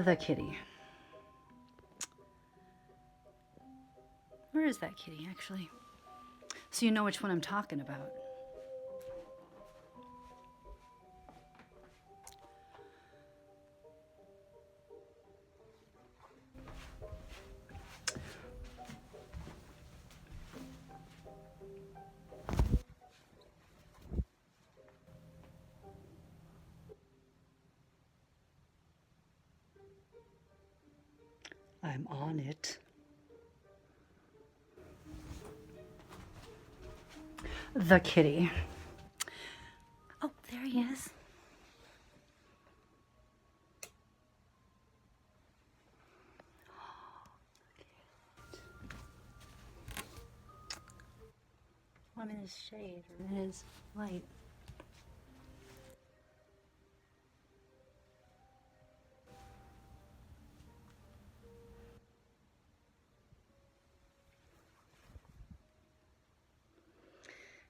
The kitty. Where is that kitty, actually? So you know which one I'm talking about. I'm on it. The kitty. Oh, there he is. I'm in his shade, or in his light.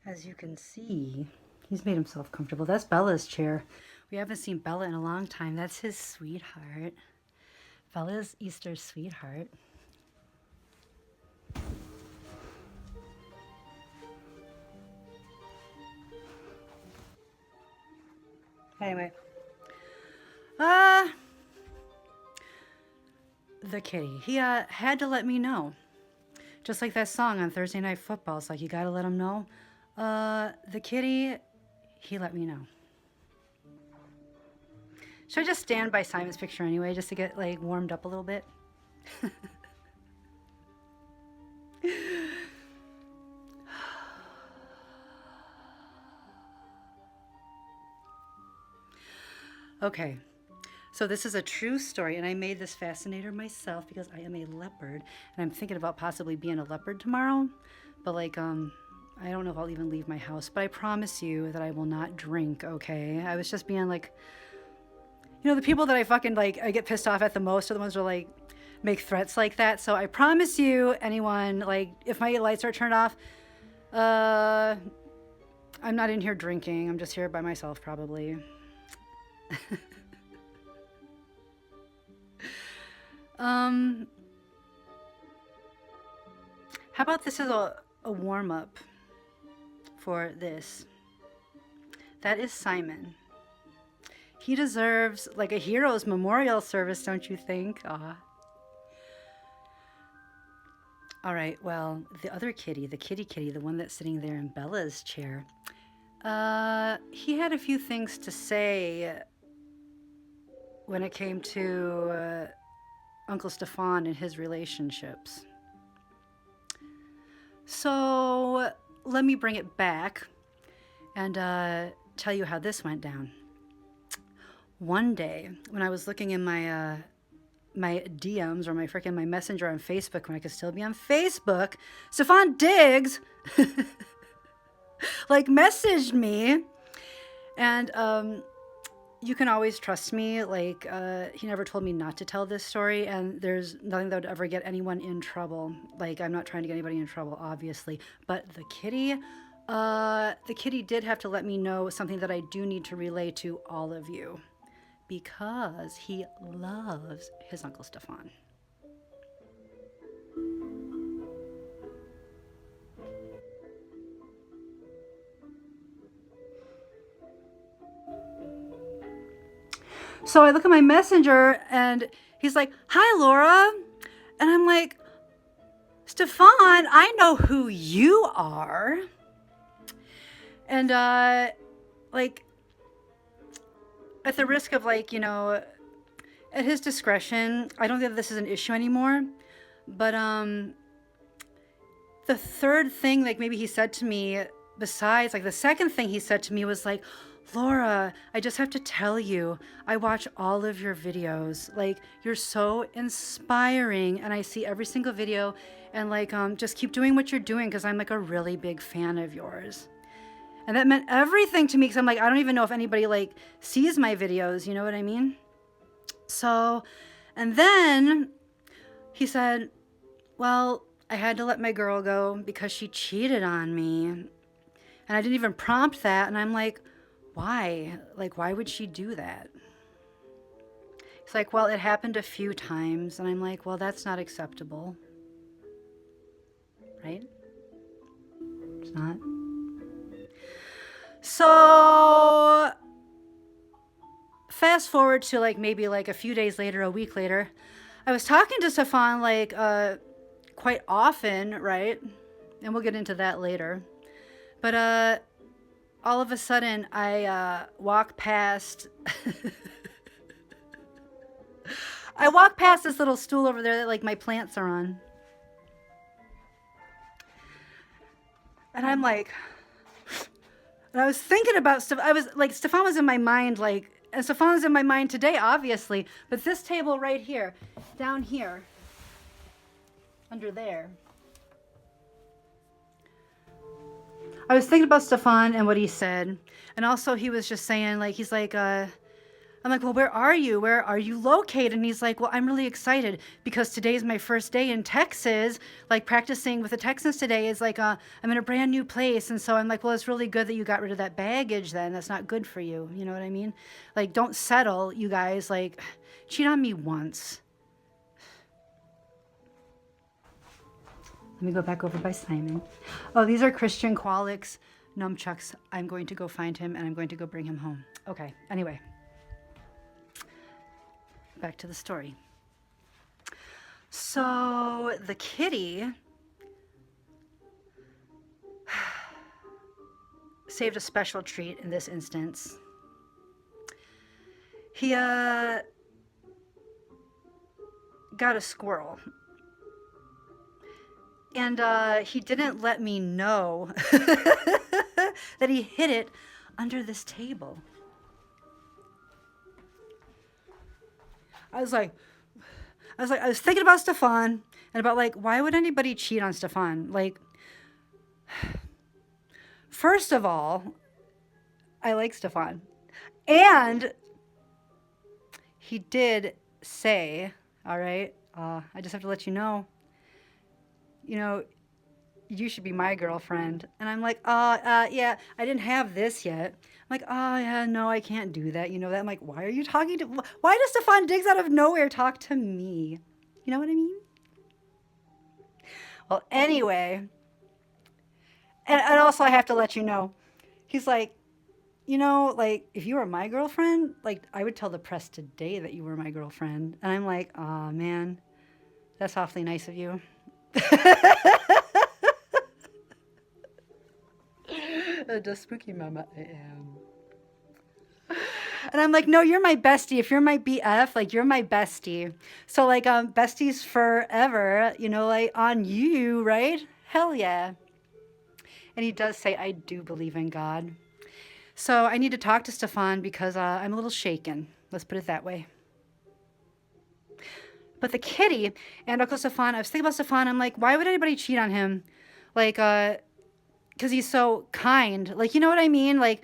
As you can see, he's made himself comfortable. That's Bella's chair. We haven't seen Bella in a long time. That's his sweetheart. Bella's Easter sweetheart. Anyway. The kitty. He had to let me know. Just like that song on Thursday Night Football. It's like, you gotta let him know. The kitty, he let me know. Should I just stand by Simon's picture anyway, just to get like warmed up a little bit? Okay, so this is a true story, and I made this fascinator myself because I am a leopard, and I'm thinking about possibly being a leopard tomorrow, but like, I don't know if I'll even leave my house, but I promise you that I will not drink, okay? I was just being like, you know, the people that I fucking like, I get pissed off at the most are the ones who like make threats like that. So I promise you, anyone, like, if my lights are turned off, I'm not in here drinking. I'm just here by myself, probably. How about this is a warm-up for this? That is Simon. He deserves like a hero's memorial service, don't you think? Aw. All right, well, the other kitty, the kitty, the one that's sitting there in Bella's chair, he had a few things to say when it came to Uncle Stefan and his relationships. So let me bring it back and tell you how this went down. One day, when I was looking in my my DMs or my messenger on Facebook, when I could still be on Facebook, Stefan Diggs like messaged me, and you can always trust me. Like, he never told me not to tell this story, and there's nothing that would ever get anyone in trouble. Like, I'm not trying to get anybody in trouble, obviously. But the kitty did have to let me know something that I do need to relay to all of you, because he loves his Uncle Stefan. So I look at my messenger and he's like, "Hi, Laura." And I'm like, "Stefan, I know who you are." And like, at the risk of like, you know, at his discretion, I don't think that this is an issue anymore. But the third thing, like maybe he said to me, besides, like the second thing he said to me was like, "Laura, I just have to tell you, I watch all of your videos. Like, you're so inspiring, and I see every single video, and like, just keep doing what you're doing, because I'm like a really big fan of yours." And that meant everything to me, because I'm like, I don't even know if anybody like sees my videos, you know what I mean? So, and then he said, "Well, I had to let my girl go because she cheated on me." And I didn't even prompt that, and I'm like, why? Like, why would she do that? It's like, well, it happened a few times. And I'm like, well, that's not acceptable, right? It's not. So fast forward to like maybe like a few days later, a week later, I was talking to Stefan like quite often, right? And we'll get into that later. But all of a sudden, I walk past. I walk past this little stool over there that like my plants are on, and I'm like, and I was thinking about stuff. I was like, Stefan was in my mind, like, and Stefan was in my mind today, obviously. But this table right here, down here, under there. I was thinking about Stefan and what he said, and also he was just saying, like, he's like, I'm like, well, where are you? Where are you located? And he's like, well, I'm really excited because today's my first day in Texas, like practicing with the Texans today is like, I'm in a brand new place. And so I'm like, well, it's really good that you got rid of that baggage then. That's not good for you. You know what I mean? Like, don't settle, you guys. Like, cheat on me once. Let me go back over by Simon. Oh, these are Christian Qualics nunchucks. I'm going to go find him and I'm going to go bring him home. Okay, anyway. Back to the story. So the kitty saved a special treat in this instance. He got a squirrel. And he didn't let me know that he hid it under this table. I was thinking about Stefan and about like, why would anybody cheat on Stefan? Like, first of all, I like Stefan. And he did say, all right, I just have to let you know, you should be my girlfriend. And I'm like, yeah, I didn't have this yet. I'm like, oh, yeah, no, I can't do that. You know that? I'm like, why are you talking to, why does Stefan Diggs out of nowhere talk to me? You know what I mean? Well, anyway, and also I have to let you know, he's like, like, if you were my girlfriend, like, I would tell the press today that you were my girlfriend. And I'm like, oh, man, that's awfully nice of you. The spooky mama I am. And I'm like, no, you're my bestie. If you're my BF, like, you're my bestie. So, like, besties forever, like, on you, right? Hell yeah. And he does say, I do believe in God. So I need to talk to Stefan because I'm a little shaken. Let's put it that way. But the kitty and Uncle Stefan, I was thinking about Stefan. I'm like, why would anybody cheat on him? Like, because he's so kind. Like, you know what I mean? Like,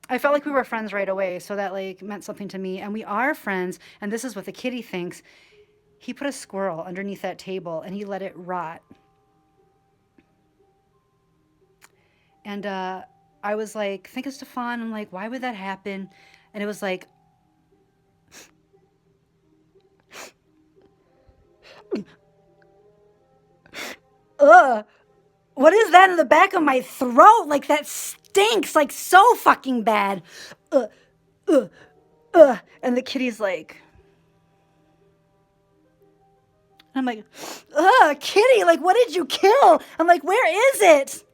I felt like we were friends right away. So that, like, meant something to me. And we are friends. And this is what the kitty thinks. He put a squirrel underneath that table and he let it rot. And I was like, think of Stefan. I'm like, why would that happen? And it was like, ugh, what is that in the back of my throat? Like, that stinks, like, so fucking bad. And the kitty's like, I'm like, kitty, like, what did you kill? I'm like, where is it?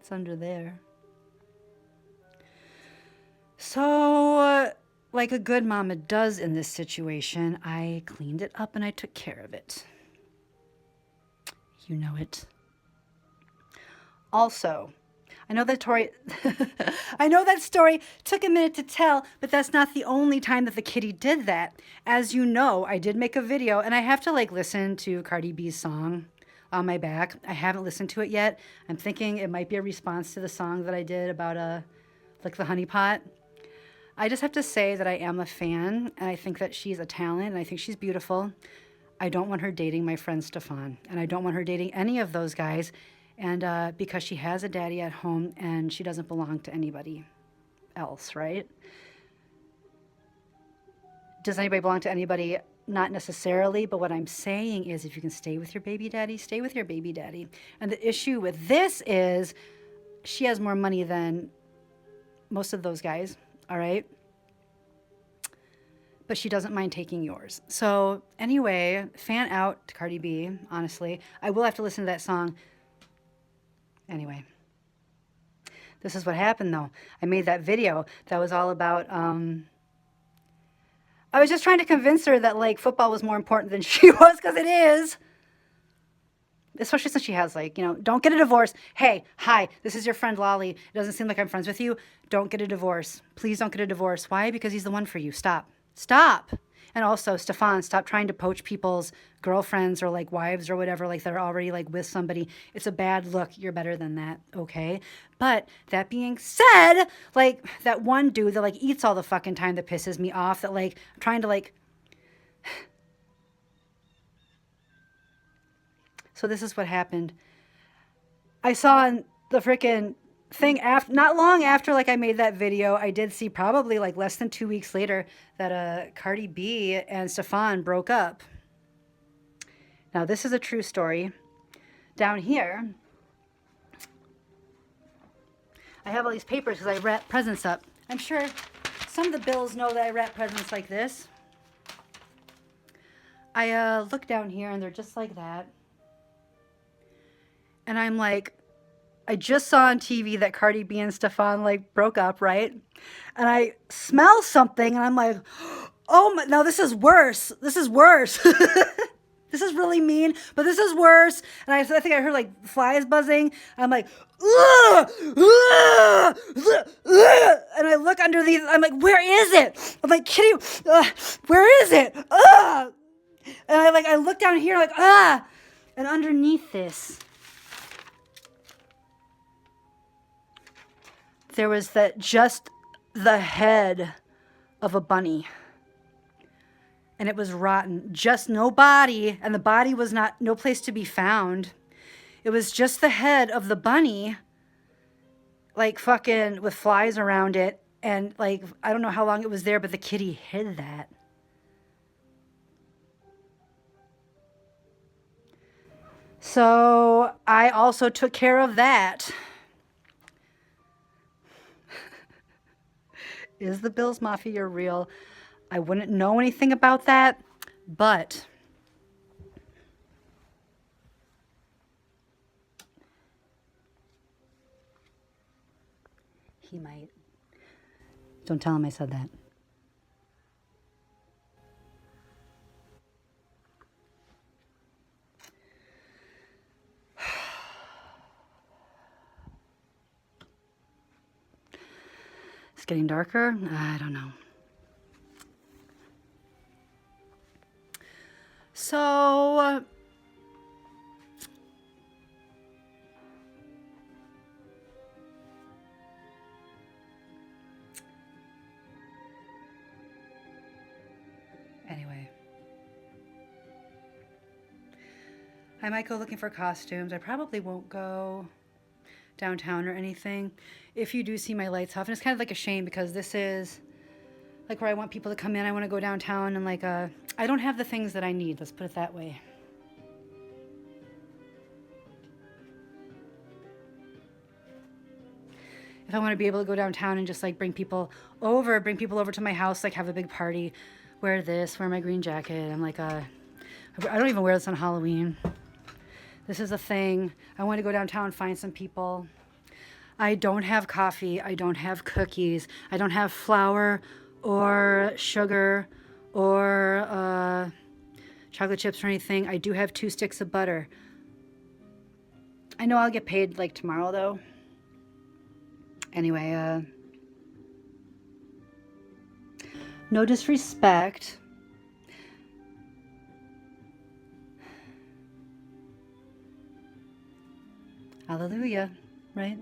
It's under there. So, like a good mama does in this situation, I cleaned it up and I took care of it. You know it. Also, I know that story I know that story took a minute to tell, but that's not the only time that the kitty did that. As you know, I did make a video and I have to like listen to Cardi B's song on my back. I haven't listened to it yet. I'm thinking it might be a response to the song that I did about like the honey pot. I just have to say that I am a fan and I think that she's a talent and I think she's beautiful. I don't want her dating my friend Stefan, and I don't want her dating any of those guys, and because she has a daddy at home and she doesn't belong to anybody else, right? Does anybody belong to anybody? Not necessarily, but what I'm saying is if you can stay with your baby daddy, stay with your baby daddy. And the issue with this is she has more money than most of those guys, all right? But she doesn't mind taking yours. So anyway, fan out to Cardi B, honestly. I will have to listen to that song. Anyway, this is what happened though. I made that video that was all about, I was just trying to convince her that like football was more important than she was, because it is. Especially since she has like, don't get a divorce. Hey, hi, this is your friend Lolly. It doesn't seem like I'm friends with you. Don't get a divorce. Please don't get a divorce. Why? Because he's the one for you. Stop. Stop. And also, Stefan, stop trying to poach people's girlfriends or like wives or whatever, like they're already like with somebody. It's a bad look. You're better than that, okay? But that being said, like that one dude that like eats all the fucking time that pisses me off, that like I'm trying to like... So this is what happened. I saw on the freaking thing after, not long after like I made that video, I did see probably like less than 2 weeks later that Cardi B and Stefan broke up. Now this is a true story. Down here, I have all these papers because I wrap presents up. I'm sure some of the bills know that I wrap presents like this. I look down here and they're just like that. And I'm like, I just saw on TV that Cardi B and Stefan like broke up, right? And I smell something and I'm like, oh my, now this is worse. This is worse. This is really mean, but this is worse. And I think I heard like flies buzzing. I'm like, ugh, ugh, ugh. And I look underneath. I'm like, where is it? I'm like, kitty, where is it? Ugh. And I look down here like, ah. And underneath this, there was just the head of a bunny. And it was rotten. Just no body. And the body was no place to be found. It was just the head of the bunny, like fucking with flies around it. And like, I don't know how long it was there, but the kitty hid that. So I also took care of that. Is the Bills Mafia real? I wouldn't know anything about that, but he might. Don't tell him I said that. It's getting darker. I don't know. So, anyway, I might go looking for costumes. I probably won't go downtown or anything. If you do see my lights off, and it's kind of like a shame because this is like where I want people to come in. I want to go downtown and like, I don't have the things that I need. Let's put it that way. If I want to be able to go downtown and just like bring people over to my house, like have a big party, wear this, wear my green jacket. I'm like, I don't even wear this on Halloween. This is a thing. I want to go downtown and find some people. I don't have coffee. I don't have cookies. I don't have flour or sugar or chocolate chips or anything. I do have 2 sticks of butter. I know I'll get paid like tomorrow though. Anyway, no disrespect. Hallelujah, right?